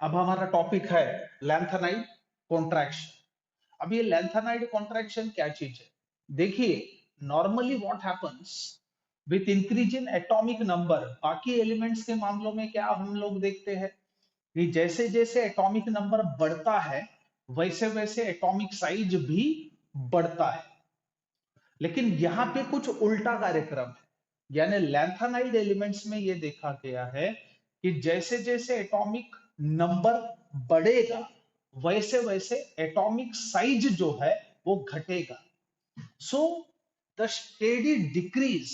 अब हमारा टॉपिक है लैंथेनाइड कॉन्ट्रैक्शन। अब ये लैंथेनाइड कॉन्ट्रैक्शन क्या चीज है? देखिए, normally what happens with increase in atomic number, बाकी एलिमेंट्स के मामलों में क्या हम लोग देखते हैं कि जैसे जैसे एटॉमिक नंबर बढ़ता है वैसे वैसे एटॉमिक साइज भी बढ़ता है। लेकिन यहाँ पे कुछ उल्टा कार्यक्रम है, यानी लैंथेनाइड एलिमेंट्स में ये देखा गया है कि जैसे जैसे एटॉमिक नंबर बढ़ेगा वैसे वैसे एटॉमिक साइज जो है वो घटेगा। So the steady decrease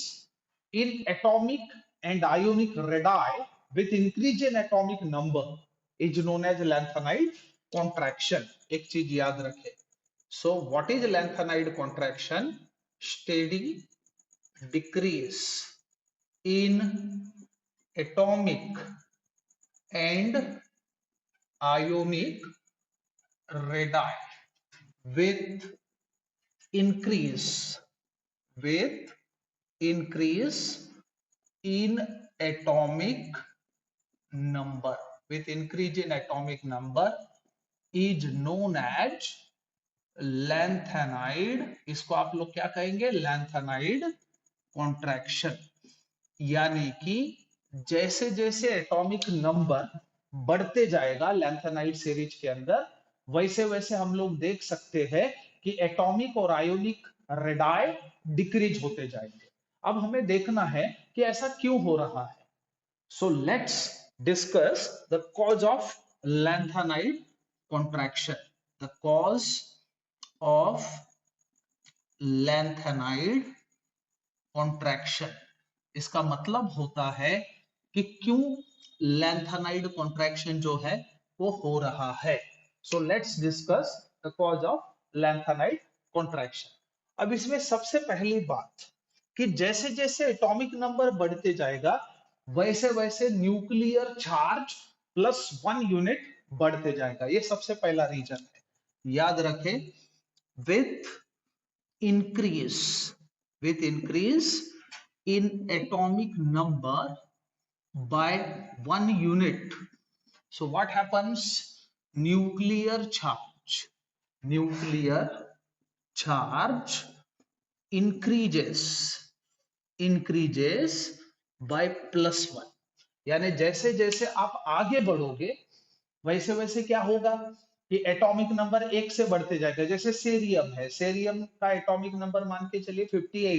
in atomic and ionic radii with increase in atomic number is known as lanthanide contraction। एक चीज याद रखें। So what is lanthanide contraction? Steady decrease in atomic and ionic radii with increase with increase in atomic number with increase in atomic number is known as lanthanide. इसको आप लोग क्या कहेंगे? Lanthanide contraction. यानी कि जैसे जैसे एटॉमिक नंबर बढ़ते जाएगा लैंथेनाइड सीरीज के अंदर वैसे वैसे हम लोग देख सकते हैं कि एटॉमिक और आयोनिक रेडाई डिक्रीज होते जाएंगे। अब हमें देखना है कि ऐसा क्यों हो रहा है। So let's discuss the cause of lanthanide contraction. The cause of lanthanide contraction। इसका मतलब होता है कि क्यों लैंथेनाइड कॉन्ट्रैक्शन जो है वो हो रहा है। So let's discuss the cause of lanthanide contraction. अब इसमें सबसे पहली बात कि जैसे जैसे एटॉमिक नंबर बढ़ते जाएगा वैसे वैसे न्यूक्लियर चार्ज +1 यूनिट बढ़ते जाएगा। ये सबसे पहला रीजन है, याद रखें। with increase with increase in atomic number by 1 unit, so what happens? Nuclear charge increases by +1। यानी जैसे जैसे आप आगे बढ़ोगे वैसे वैसे क्या होगा कि एटॉमिक नंबर 1 से बढ़ते जाएगा। जैसे सेरियम है, सेरियम का एटॉमिक नंबर मान के चलिए 58 है,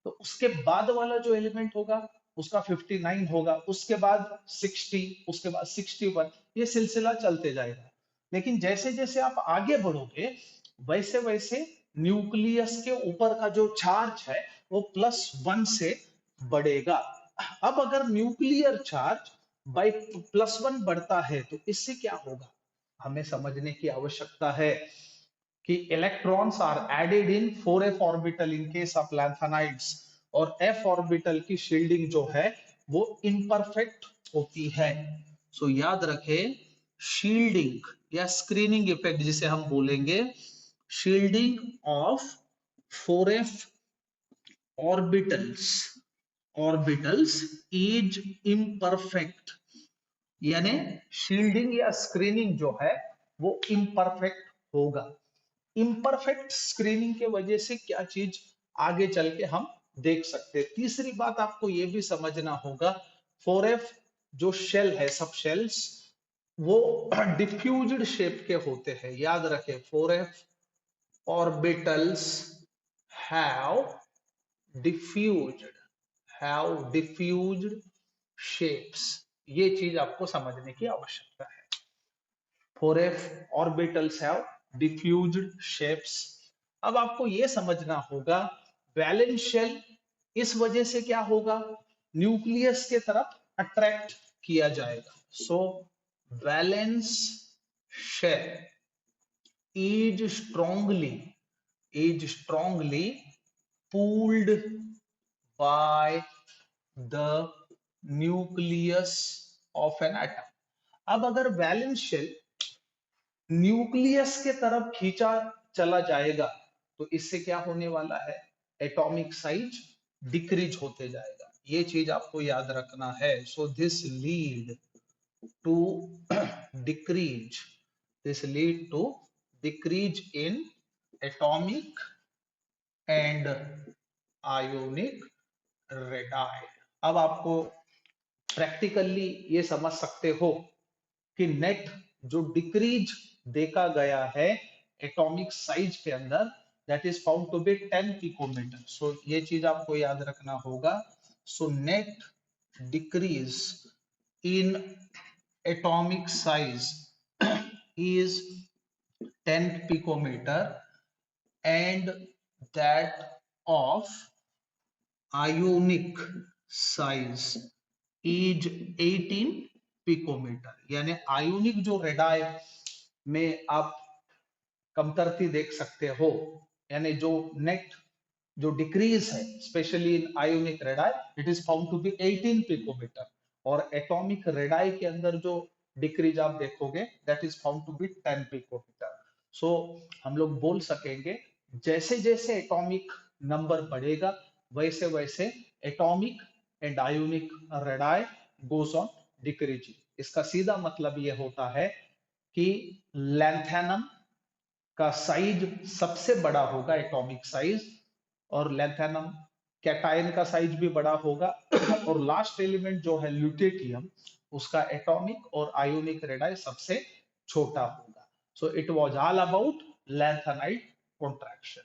तो उसके बाद वाला जो एलिमेंट होगा उसका 59 होगा, उसके बाद 60, उसके बाद 61, ये सिलसिला चलते जाएगा। लेकिन जैसे जैसे आप आगे बढ़ोगे वैसे वैसे न्यूक्लियस के ऊपर का जो चार्ज है वो +1 से बढ़ेगा। अब अगर न्यूक्लियर चार्ज बाई +1 बढ़ता है तो इससे क्या होगा हमें समझने की आवश्यकता है कि electrons are added in 4f orbital in case of lanthanides, और f ऑर्बिटल की शील्डिंग जो है वो इम्परफेक्ट होती है। सो याद रखें, शील्डिंग या स्क्रीनिंग इफेक्ट जिसे हम बोलेंगे, shielding of 4f orbitals orbitals is imperfect. यानी शील्डिंग या स्क्रीनिंग जो है वो इम्परफेक्ट होगा। इम्परफेक्ट स्क्रीनिंग के वजह से क्या चीज आगे चल के हम देख सकते हैं। तीसरी बात आपको यह भी समझना होगा, 4f जो शेल है, सब शेल्स वो डिफ्यूज्ड शेप के होते हैं। याद रखें, 4f orbitals have diffused shapes. ये चीज आपको समझने की आवश्यकता है। 4f orbitals have diffused shapes. अब आपको यह समझना होगा, वैलेंस शेल इस वजह से क्या होगा, न्यूक्लियस के तरफ अट्रैक्ट किया जाएगा। So valence shell is strongly pulled by the nucleus of an atom। अब अगर वैलेंस शेल न्यूक्लियस के तरफ खींचा चला जाएगा तो इससे क्या होने वाला है, एटॉमिक साइज डिक्रीज होते जाएगा। ये चीज आपको याद रखना है। So this lead to decrease. This lead to decrease in atomic and ionic radii. अब आपको प्रैक्टिकली ये समझ सकते हो कि नेट जो डिक्रीज देखा गया है एटॉमिक साइज के अंदर, that is found to be 10 picometer. So ये चीज आपको याद रखना होगा. So net decrease in atomic size is 10 picometer and that of ionic size is 18 picometer. यानी आयोनिक जो रेडाई में आप कमतरती देख सकते हो, यानी जो नेट जो डिक्रीज है specially in ionic radii, it is found to be 18 picometer. और एटॉमिक रेडाई के अंदर जो डिक्रीज आप देखोगे that is found to be 10 picometer. So हम लोग बोल सकेंगे जैसे जैसे एटॉमिक नंबर बढ़ेगा वैसे वैसे atomic and ionic radii goes on decreasing. इसका सीधा मतलब ये होता है कि लैंथेनम का साइज सबसे बड़ा होगा एटॉमिक साइज, और लैंथेनम कैटायन का साइज भी बड़ा होगा और लास्ट एलिमेंट जो है ल्यूटेटियम उसका एटॉमिक और आयोनिक रेडाई सबसे छोटा होगा. So it was all about lanthanide contraction.